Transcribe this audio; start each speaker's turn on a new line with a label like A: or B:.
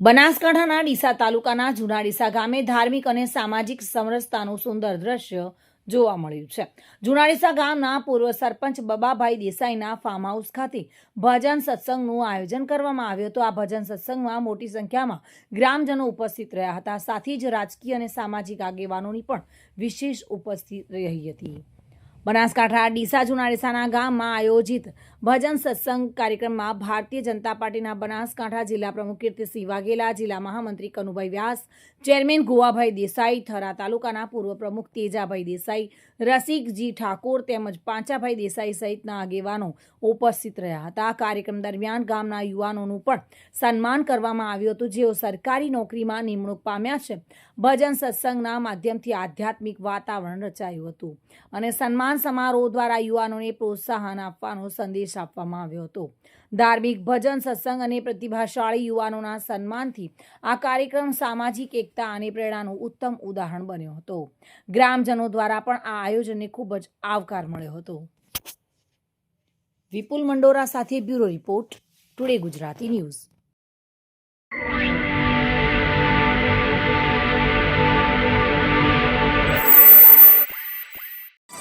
A: બનાસકાંઠાના ડીસા તાલુકાના જૂના ડીસા ગામે ધાર્મિક અને સામાજિક સમરસતાનું સુંદર દ્રશ્ય જોવા મળ્યું છે. જૂના ડીસા ગામના પૂર્વ સરપંચ બબાભાઈ દેસાઈના ફાર્મ હાઉસ ખાતે ભજન સત્સંગનું આયોજન કરવામાં આવ્યું હતું. આ ભજન સત્સંગમાં મોટી સંખ્યામાં ગ્રામજનો ઉપસ્થિત રહ્યા હતા. સાથે જ રાજકીય અને સામાજિક આગેવાનોની પણ વિશેષ ઉપસ્થિતિ રહી હતી. બનાસકાંઠા ડીસા જૂના ડીસાના ગામમાં આયોજિત ભજન સત્સંગ કાર્યક્રમમાં ભારતીય જનતા પાર્ટીના બનાસકાંઠા જિલ્લા પ્રમુખ કીર્તિસિંહ વાઘેલા, જિલ્લા મહામંત્રી કનુભાઈ વ્યાસ, ચેરમેન ગોવાભાઈ દેસાઈ, થરા તાલુકાના પૂર્વ પ્રમુખ તેજાભાઈ દેસાઈ, રસિકજી ઠાકોર તેમજ પાંચાભાઈ દેસાઈ સહિતના આગેવાનો ઉપસ્થિત રહ્યા હતા. કાર્યક્રમ દરમિયાન ગામના યુવાનોનું પણ સન્માન કરવામાં આવ્યું હતું, જેઓ સરકારી નોકરીમાં નિમણૂક પામ્યા છે. ભજન સત્સંગના માધ્યમથી આધ્યાત્મિક વાતાવરણ રચાયું હતું અને સન્માન સમારોહ દ્વારા યુવાનોને પ્રોત્સાહન આપવાનો સંદેશ આપવામાં આવ્યો હતો. ધાર્મિક ભજન સત્સંગ અને પ્રતિભાશાળી યુવાનોના સન્માનથી આ કાર્યક્રમ સામાજિક એકતા અને પ્રેરણાનું ઉત્તમ ઉદાહરણ બન્યો હતો. ગ્રામજનો દ્વારા પણ આ આયોજનને ખૂબ જ આવકાર મળ્યો હતો. વિપુલ મંડોરા સાથે bureau report, today Gujarati news.